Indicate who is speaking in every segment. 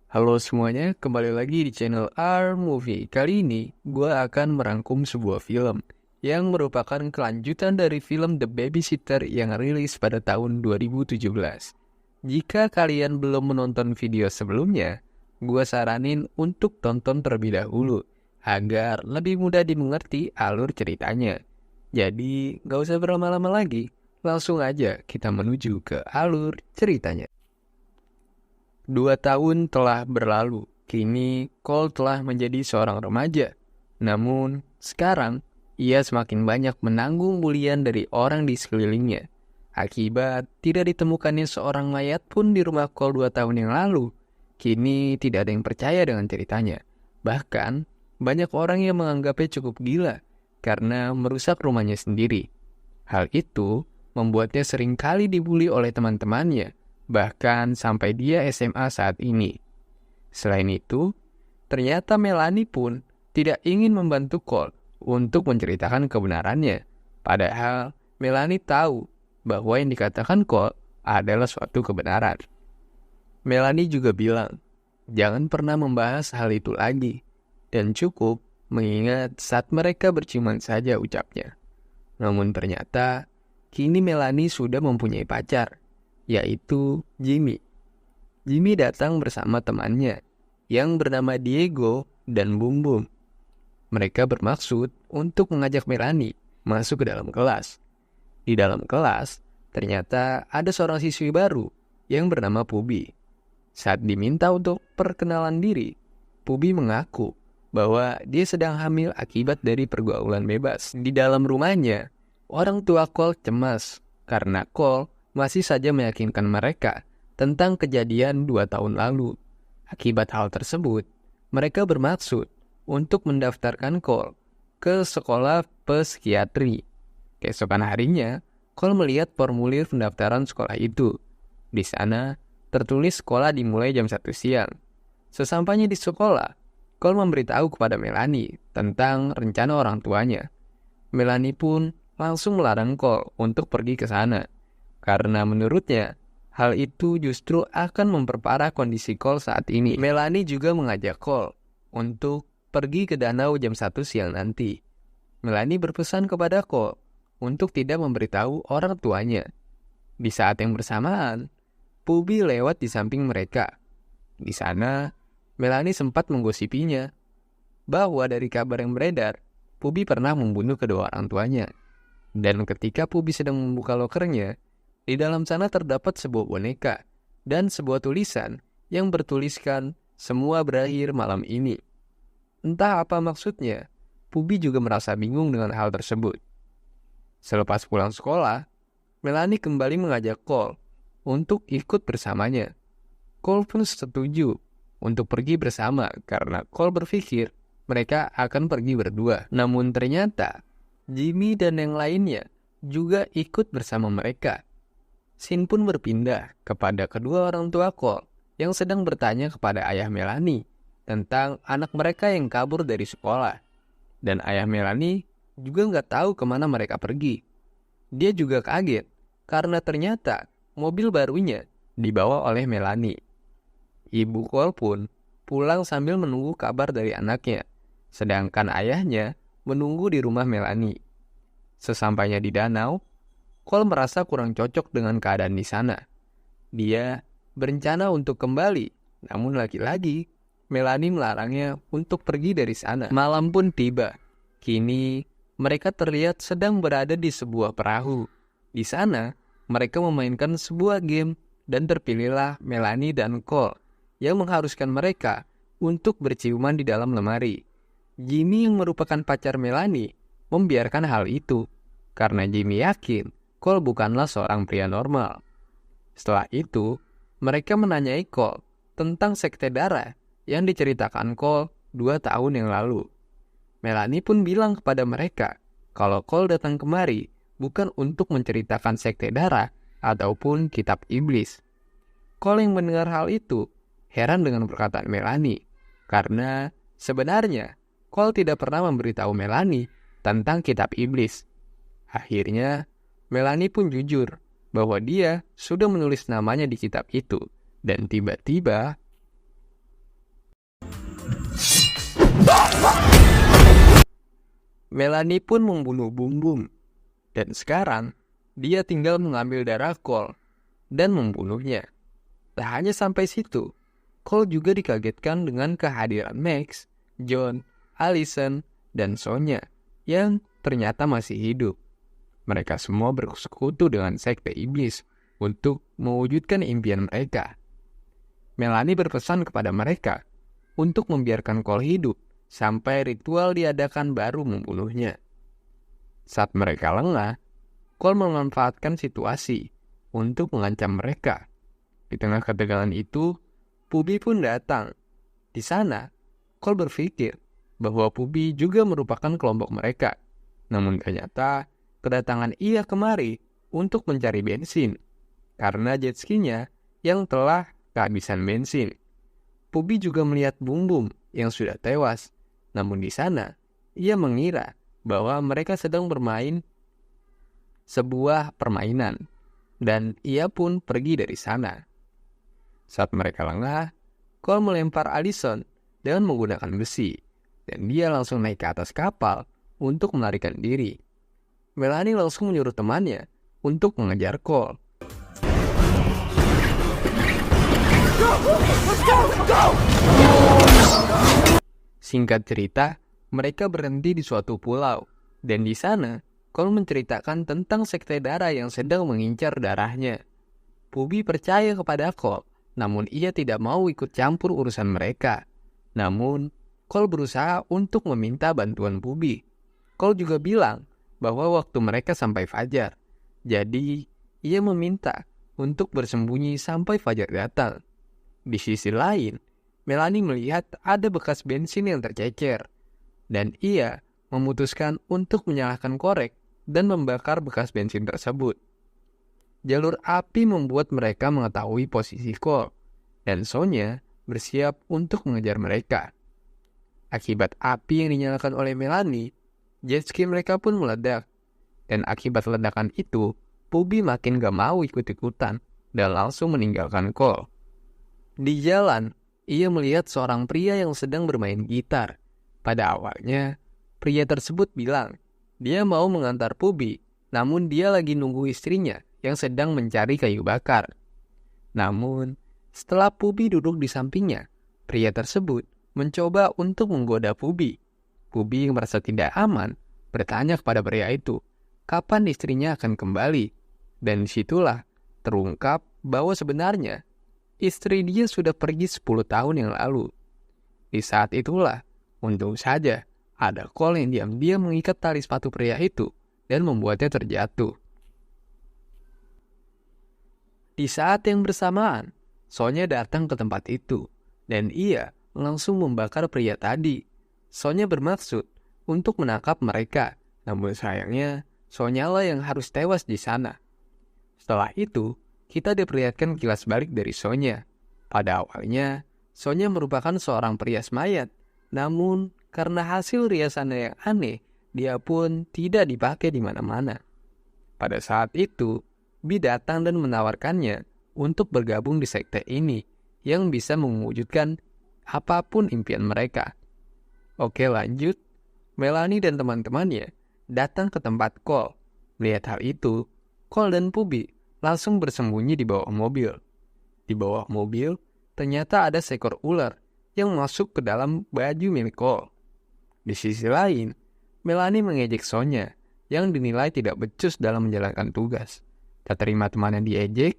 Speaker 1: Halo semuanya, kembali lagi di channel R Movie. Kali ini, gue akan merangkum sebuah film yang merupakan kelanjutan dari film The Babysitter yang rilis pada tahun 2017. Jika kalian belum menonton video sebelumnya, gue saranin untuk tonton terlebih dahulu agar lebih mudah dimengerti alur ceritanya. Jadi, gak usah berlama-lama lagi, langsung aja kita menuju ke alur ceritanya. 2 tahun telah berlalu, kini Cole telah menjadi seorang remaja. Namun, sekarang ia semakin banyak menanggung bulian dari orang di sekelilingnya. Akibat tidak ditemukannya seorang mayat pun di rumah Cole 2 tahun yang lalu, kini tidak ada yang percaya dengan ceritanya. Bahkan, banyak orang yang menganggapnya cukup gila karena merusak rumahnya sendiri. Hal itu membuatnya seringkali dibully oleh teman-temannya, bahkan sampai dia SMA saat ini. Selain itu, ternyata Melanie pun tidak ingin membantu Cole untuk menceritakan kebenarannya. Padahal Melanie tahu bahwa yang dikatakan Cole adalah suatu kebenaran. Melanie juga bilang, jangan pernah membahas hal itu lagi, dan cukup mengingat saat mereka berciuman saja ucapnya. Namun ternyata, kini Melanie sudah mempunyai pacar, yaitu Jimmy. Jimmy datang bersama temannya, yang bernama Diego dan Bum Bum. Mereka bermaksud untuk mengajak Melanie masuk ke dalam kelas. Di dalam kelas, ternyata ada seorang siswi baru yang bernama Pubi. Saat diminta untuk perkenalan diri, Pubi mengaku bahwa dia sedang hamil akibat dari pergaulan bebas. Di dalam rumahnya, orang tua Cole cemas karena Cole masih saja meyakinkan mereka tentang kejadian 2 tahun lalu. Akibat hal tersebut, mereka bermaksud untuk mendaftarkan Cole ke sekolah psikiatri. Keesokan harinya, Cole melihat formulir pendaftaran sekolah itu. Di sana, tertulis sekolah dimulai jam 1 siang. Sesampainya di sekolah, Cole memberitahu kepada Melanie tentang rencana orang tuanya. Melanie pun langsung melarang Cole untuk pergi ke sana, karena menurutnya, hal itu justru akan memperparah kondisi Cole saat ini. Melanie juga mengajak Cole untuk pergi ke danau jam 1 siang nanti. Melanie berpesan kepada Cole untuk tidak memberitahu orang tuanya. Di saat yang bersamaan, Pubi lewat di samping mereka. Di sana, Melanie sempat menggosipinya bahwa dari kabar yang beredar, Pubi pernah membunuh kedua orang tuanya. Dan ketika Pubi sedang membuka lokernya, di dalam sana terdapat sebuah boneka dan sebuah tulisan yang bertuliskan semua berakhir malam ini. Entah apa maksudnya, Pubi juga merasa bingung dengan hal tersebut. Selepas pulang sekolah, Melanie kembali mengajak Cole untuk ikut bersamanya. Cole pun setuju untuk pergi bersama karena Cole berpikir mereka akan pergi berdua. Namun ternyata Jimmy dan yang lainnya juga ikut bersama mereka. Scene pun berpindah kepada kedua orang tua Cole yang sedang bertanya kepada ayah Melanie tentang anak mereka yang kabur dari sekolah. Dan ayah Melanie juga nggak tahu kemana mereka pergi. Dia juga kaget karena ternyata mobil barunya dibawa oleh Melanie. Ibu Cole pun pulang sambil menunggu kabar dari anaknya, sedangkan ayahnya menunggu di rumah Melanie. Sesampainya di danau, Cole merasa kurang cocok dengan keadaan di sana. Dia berencana untuk kembali, namun lagi-lagi Melanie melarangnya untuk pergi dari sana. Malam pun tiba. Kini mereka terlihat sedang berada di sebuah perahu. Di sana, mereka memainkan sebuah game dan terpilihlah Melanie dan Cole yang mengharuskan mereka untuk berciuman di dalam lemari. Jimmy yang merupakan pacar Melanie membiarkan hal itu karena Jimmy yakin Cole bukanlah seorang pria normal. Setelah itu, mereka menanyai Cole tentang sekte darah yang diceritakan Cole 2 tahun yang lalu. Melanie pun bilang kepada mereka kalau Cole datang kemari bukan untuk menceritakan sekte darah ataupun kitab iblis. Cole yang mendengar hal itu heran dengan perkataan Melanie, karena sebenarnya Cole tidak pernah memberitahu Melanie tentang kitab iblis. Akhirnya, Melanie pun jujur bahwa dia sudah menulis namanya di kitab itu, dan tiba-tiba Melanie pun membunuh Bum Bum. Dan sekarang, dia tinggal mengambil darah Cole dan membunuhnya. Tak hanya sampai situ, Cole juga dikagetkan dengan kehadiran Max, John, Allison, dan Sonya yang ternyata masih hidup. Mereka semua bersekutu dengan sekte iblis untuk mewujudkan impian mereka. Melanie berpesan kepada mereka untuk membiarkan Cole hidup sampai ritual diadakan baru membunuhnya. Saat mereka lengah, Cole memanfaatkan situasi untuk mengancam mereka. Di tengah ketegangan itu, Pubi pun datang. Di sana, Cole berpikir bahwa Pubi juga merupakan kelompok mereka. Namun ternyata, kedatangan ia kemari untuk mencari bensin, karena jet ski-nya yang telah kehabisan bensin. Pubi juga melihat Bum Bum yang sudah tewas. Namun di sana, ia mengira bahwa mereka sedang bermain sebuah permainan, dan ia pun pergi dari sana. Saat mereka lengah, Cole melempar Allison dengan menggunakan besi, dan dia langsung naik ke atas kapal untuk melarikan diri. Melanie langsung menyuruh temannya untuk mengejar Cole. Singkat cerita, mereka berhenti di suatu pulau, dan di sana, Cole menceritakan tentang sekte darah yang sedang mengincar darahnya. Pubi percaya kepada Cole, namun ia tidak mau ikut campur urusan mereka. Namun, Cole berusaha untuk meminta bantuan Pubi. Cole juga bilang bahwa waktu mereka sampai fajar. Jadi, ia meminta untuk bersembunyi sampai fajar datang. Di sisi lain, Melanie melihat ada bekas bensin yang tercecer, dan ia memutuskan untuk menyalakan korek dan membakar bekas bensin tersebut. Jalur api membuat mereka mengetahui posisi Cole, dan Sonya bersiap untuk mengejar mereka. Akibat api yang dinyalakan oleh Melanie, jet ski mereka pun meledak, dan akibat ledakan itu, Pubi makin gak mau ikut-ikutan dan langsung meninggalkan Cole. Di jalan, ia melihat seorang pria yang sedang bermain gitar. Pada awalnya, pria tersebut bilang dia mau mengantar Pubi, namun dia lagi nunggu istrinya yang sedang mencari kayu bakar. Namun, setelah Pubi duduk di sampingnya, pria tersebut mencoba untuk menggoda Pubi. Pubi yang merasa tidak aman bertanya kepada pria itu, kapan istrinya akan kembali? Dan disitulah terungkap bahwa sebenarnya istri dia sudah pergi 10 tahun yang lalu. Di saat itulah, untung saja ada Cole yang diam-diam mengikat tali sepatu pria itu dan membuatnya terjatuh. Di saat yang bersamaan, Sonya datang ke tempat itu, dan ia langsung membakar pria tadi. Sonya bermaksud untuk menangkap mereka, namun sayangnya Sonya lah yang harus tewas di sana. Setelah itu, kita diperlihatkan kilas balik dari Sonya. Pada awalnya, Sonya merupakan seorang perias mayat, namun karena hasil riasannya yang aneh, dia pun tidak dipakai di mana-mana. Pada saat itu, Bi datang dan menawarkannya untuk bergabung di sekte ini yang bisa mewujudkan apapun impian mereka. Oke, lanjut. Melanie dan teman-temannya datang ke tempat Cole. Melihat hal itu, Cole dan Pubi langsung bersembunyi di bawah mobil. Di bawah mobil, ternyata ada seekor ular yang masuk ke dalam baju milik Cole. Di sisi lain, Melanie mengejek Sonya yang dinilai tidak becus dalam menjalankan tugas. Tak terima temannya diejek,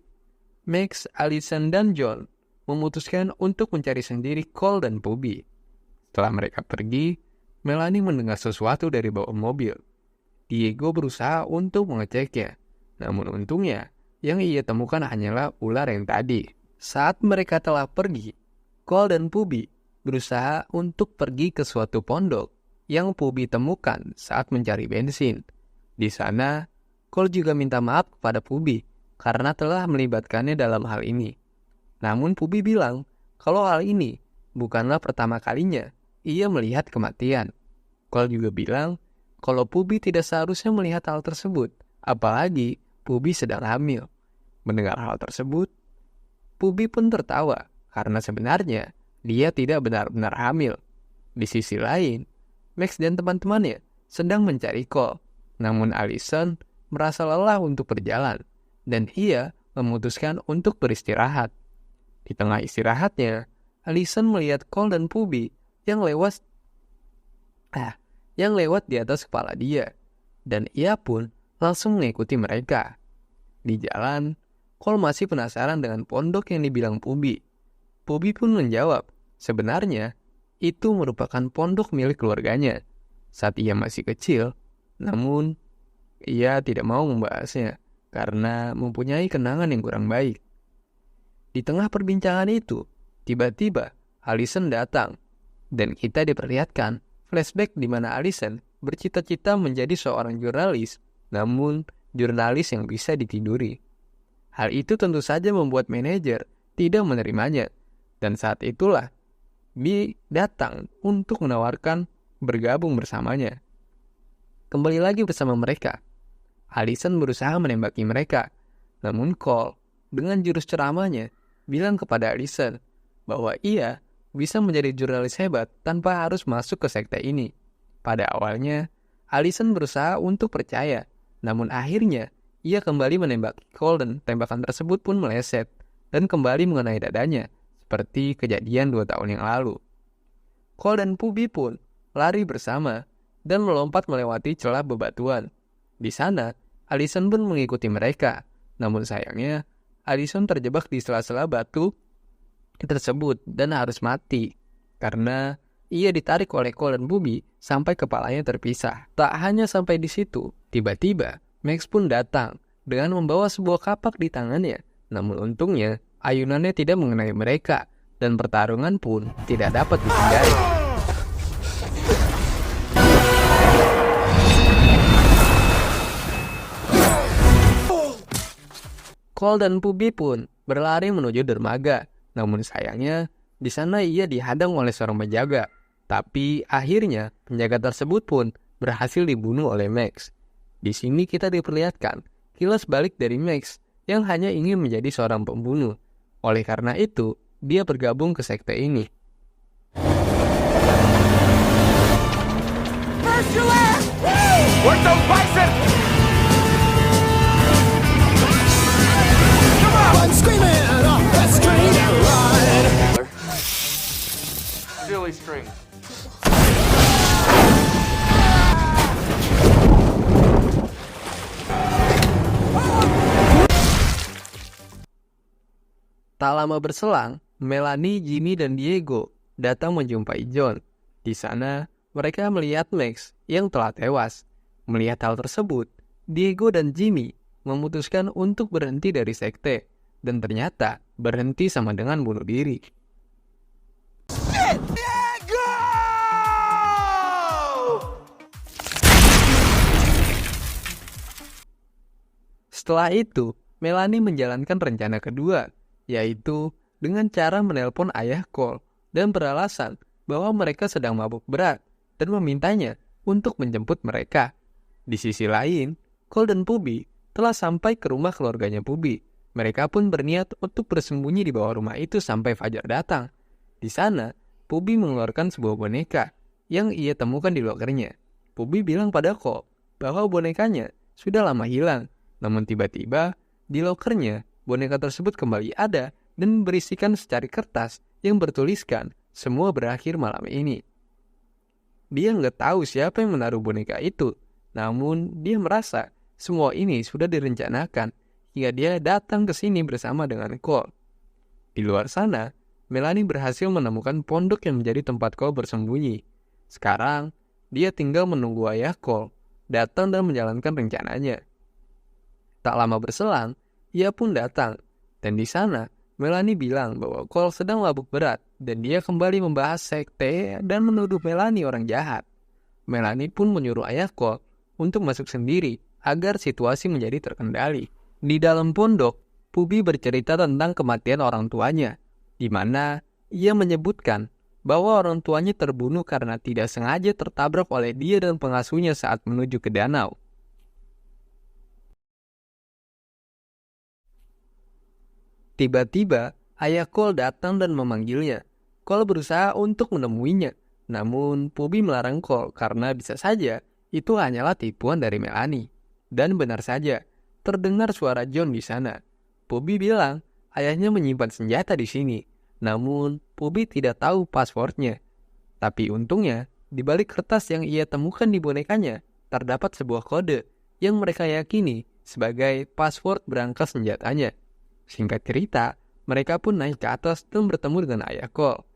Speaker 1: Max, Allison, dan John memutuskan untuk mencari sendiri Cole dan Pubi. Setelah mereka pergi, Melanie mendengar sesuatu dari bawah mobil. Diego berusaha untuk mengeceknya, namun untungnya yang ia temukan hanyalah ular yang tadi. Saat mereka telah pergi, Cole dan Pubi berusaha untuk pergi ke suatu pondok yang Pubi temukan saat mencari bensin. Di sana, Cole juga minta maaf kepada Pubi karena telah melibatkannya dalam hal ini. Namun Pubi bilang kalau hal ini bukanlah pertama kalinya ia melihat kematian. Cole juga bilang kalau Pubi tidak seharusnya melihat hal tersebut, apalagi Pubi sedang hamil. Mendengar hal tersebut, Pubi pun tertawa karena sebenarnya dia tidak benar-benar hamil. Di sisi lain, Max dan teman-temannya sedang mencari Cole. Namun Allison merasa lelah untuk berjalan dan ia memutuskan untuk beristirahat. Di tengah istirahatnya, Allison melihat Cole dan Pubi yang lewat di atas kepala dia, dan ia pun langsung mengikuti mereka. Di jalan, Cole masih penasaran dengan pondok yang dibilang Pubi. Pubi pun menjawab, sebenarnya itu merupakan pondok milik keluarganya saat ia masih kecil, namun ia tidak mau membahasnya karena mempunyai kenangan yang kurang baik. Di tengah perbincangan itu, tiba-tiba Allison datang dan kita diperlihatkan flashback di mana Allison bercita-cita menjadi seorang jurnalis, namun jurnalis yang bisa ditiduri. Hal itu tentu saja membuat manajer tidak menerimanya, dan saat itulah B datang untuk menawarkan bergabung bersamanya. Kembali lagi bersama mereka, Allison berusaha menembaki mereka, namun Cole dengan jurus ceramahnya bilang kepada Allison bahwa ia bisa menjadi jurnalis hebat tanpa harus masuk ke sekte ini. Pada awalnya, Allison berusaha untuk percaya, namun akhirnya ia kembali menembaki Cole dan tembakan tersebut pun meleset dan kembali mengenai dadanya, seperti kejadian 2 tahun yang lalu. Cole dan Pubi pun lari bersama dan melompat melewati celah bebatuan. Di sana, Allison pun mengikuti mereka, namun sayangnya, Allison terjebak di sela-sela batu tersebut dan harus mati karena ia ditarik oleh Cole dan Pubi sampai kepalanya terpisah. Tak hanya sampai di situ, tiba-tiba Max pun datang dengan membawa sebuah kapak di tangannya. Namun untungnya, ayunannya tidak mengenai mereka dan pertarungan pun tidak dapat dihindari. Cole dan Pubi pun berlari menuju dermaga. Namun sayangnya, di sana ia dihadang oleh seorang penjaga. Tapi akhirnya penjaga tersebut pun berhasil dibunuh oleh Max. Di sini kita diperlihatkan kilas balik dari Max yang hanya ingin menjadi seorang pembunuh. Oleh karena itu, dia bergabung ke sekte ini.
Speaker 2: Silly string.
Speaker 1: Tak lama berselang, Melanie, Jimmy, dan Diego datang menjumpai John. Di sana, mereka melihat Max yang telah tewas. Melihat hal tersebut, Diego dan Jimmy memutuskan untuk berhenti dari sekte. Dan ternyata berhenti sama dengan bunuh diri. Setelah itu, Melanie menjalankan rencana kedua, yaitu dengan cara menelpon ayah Cole dan beralasan bahwa mereka sedang mabuk berat dan memintanya untuk menjemput mereka. Di sisi lain, Cole dan Pubi telah sampai ke rumah keluarganya Pubi. Mereka pun berniat untuk bersembunyi di bawah rumah itu sampai fajar datang. Di sana, Pubi mengeluarkan sebuah boneka yang ia temukan di lokernya. Pubi bilang pada Cole bahwa bonekanya sudah lama hilang. Namun tiba-tiba, di lokernya, boneka tersebut kembali ada dan berisikan secari kertas yang bertuliskan, semua berakhir malam ini. Dia nggak tahu siapa yang menaruh boneka itu, namun dia merasa semua ini sudah direncanakan hingga dia datang ke sini bersama dengan Cole. Di luar sana, Melanie berhasil menemukan pondok yang menjadi tempat Cole bersembunyi. Sekarang, dia tinggal menunggu ayah Cole datang dan menjalankan rencananya. Tak lama berselang, ia pun datang, dan di sana Melanie bilang bahwa Cole sedang mabuk berat dan dia kembali membahas sekte dan menuduh Melanie orang jahat. Melanie pun menyuruh ayah Cole untuk masuk sendiri agar situasi menjadi terkendali. Di dalam pondok, Pubi bercerita tentang kematian orang tuanya, di mana ia menyebutkan bahwa orang tuanya terbunuh karena tidak sengaja tertabrak oleh dia dan pengasuhnya saat menuju ke danau. Tiba-tiba, ayah Cole datang dan memanggilnya. Cole berusaha untuk menemuinya, Namun, Pubi melarang Cole karena bisa saja itu hanyalah tipuan dari Melanie. Dan benar saja, terdengar suara John di sana. Pubi bilang ayahnya menyimpan senjata di sini. Namun, Pubi tidak tahu passwordnya. Tapi untungnya, di balik kertas yang ia temukan di bonekanya, terdapat sebuah kode yang mereka yakini sebagai password berangkas senjatanya. Singkat cerita, mereka pun naik ke atas dan bertemu dengan ayah Cole.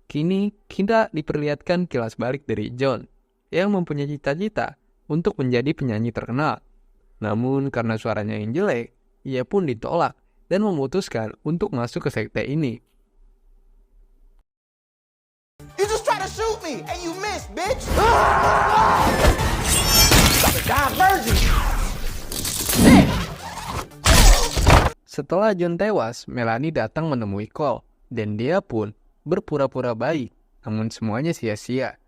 Speaker 1: Kini, kita diperlihatkan kilas balik dari John, yang mempunyai cita-cita untuk menjadi penyanyi terkenal. Namun, karena suaranya yang jelek, ia pun ditolak dan memutuskan untuk masuk ke sekte ini.
Speaker 2: You just try to shoot me, and you missed, bitch!
Speaker 1: Setelah John tewas, Melanie datang menemui Cole, dan dia pun berpura-pura baik, namun semuanya sia-sia.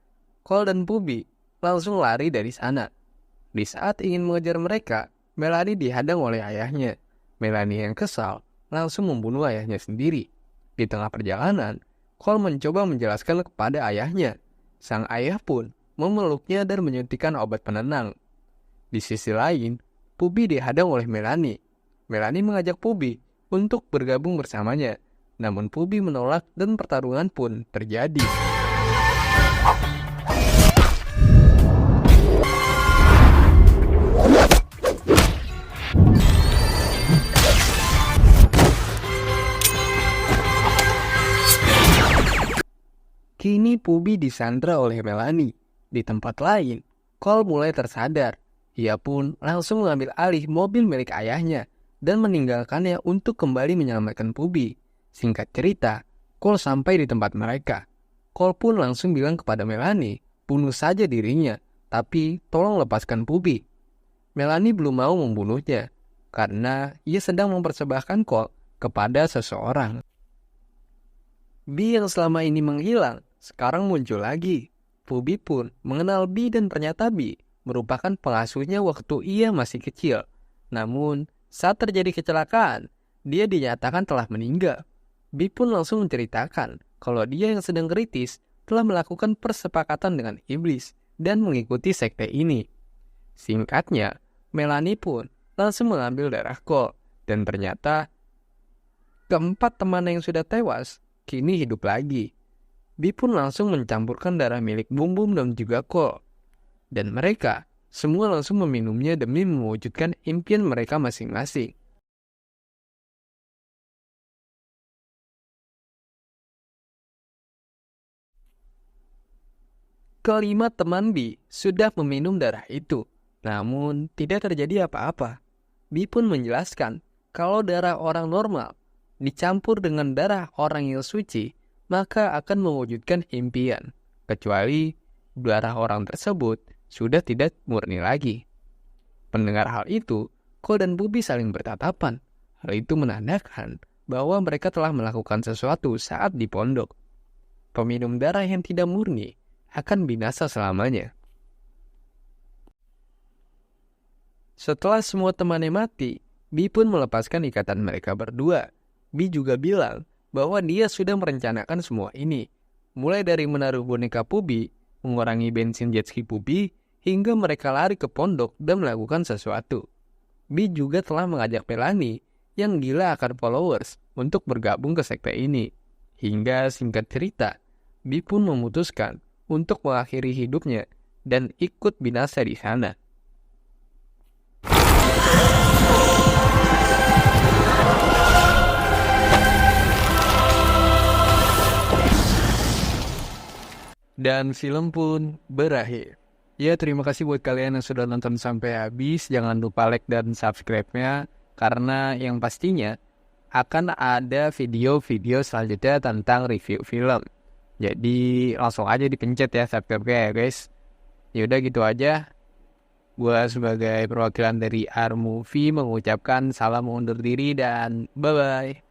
Speaker 1: Cole dan Pubi langsung lari dari sana. Di saat ingin mengejar mereka, Melanie dihadang oleh ayahnya. Melanie yang kesal langsung membunuh ayahnya sendiri. Di tengah perjalanan, Cole mencoba menjelaskan kepada ayahnya. Sang ayah pun memeluknya dan menyuntikkan obat penenang. Di sisi lain, Pubi dihadang oleh Melanie. Melanie mengajak Pubi untuk bergabung bersamanya. Namun Pubi menolak dan pertarungan pun terjadi. Kini Pubi disandra oleh Melanie. Di tempat lain, Cole mulai tersadar. Ia pun langsung mengambil alih mobil milik ayahnya dan meninggalkannya untuk kembali menyelamatkan Pubi. Singkat cerita, Cole sampai di tempat mereka. Cole pun langsung bilang kepada Melanie, bunuh saja dirinya, tapi tolong lepaskan Pubi. Melanie belum mau membunuhnya, karena ia sedang mempersembahkan Cole kepada seseorang. Bee yang selama ini menghilang, sekarang muncul lagi. Pubi pun mengenal Bee dan ternyata Bee merupakan pengasuhnya waktu ia masih kecil. Namun, saat terjadi kecelakaan, dia dinyatakan telah meninggal. Bee pun langsung menceritakan kalau dia yang sedang kritis telah melakukan persepakatan dengan iblis dan mengikuti sekte ini. Singkatnya, Melanie pun langsung mengambil darah Cole dan ternyata keempat teman yang sudah tewas kini hidup lagi. Bee pun langsung mencampurkan darah milik Boom Boom dan juga Cole. Dan mereka semua langsung meminumnya demi mewujudkan impian mereka masing-masing. Kelima teman Bee sudah meminum darah itu, namun tidak terjadi apa-apa. Bee pun menjelaskan kalau darah orang normal dicampur dengan darah orang yang suci, maka akan mewujudkan impian, kecuali darah orang tersebut sudah tidak murni lagi. Mendengar hal itu, Cole dan Pubi saling bertatapan. Hal itu menandakan bahwa mereka telah melakukan sesuatu saat di pondok. Peminum darah yang tidak murni akan binasa selamanya. Setelah semua temannya mati, Bee pun melepaskan ikatan mereka berdua. Bee juga bilang bahwa dia sudah merencanakan semua ini, mulai dari menaruh boneka Pubi, mengurangi bensin jet ski Pubi, hingga mereka lari ke pondok dan melakukan sesuatu. Bee juga telah mengajak Melanie yang gila akan followers untuk bergabung ke sekte ini. Hingga singkat cerita, Bee pun memutuskan untuk mengakhiri hidupnya dan ikut binasa di sana. Dan film pun berakhir. Ya, terima kasih buat kalian yang sudah nonton sampai habis. Jangan lupa like dan subscribe-nya, karena yang pastinya akan ada video-video selanjutnya tentang review film. Jadi langsung aja dipencet ya subscribe-nya ya guys. Yaudah gitu aja. Gue sebagai perwakilan dari R-Movie mengucapkan salam undur diri dan bye-bye.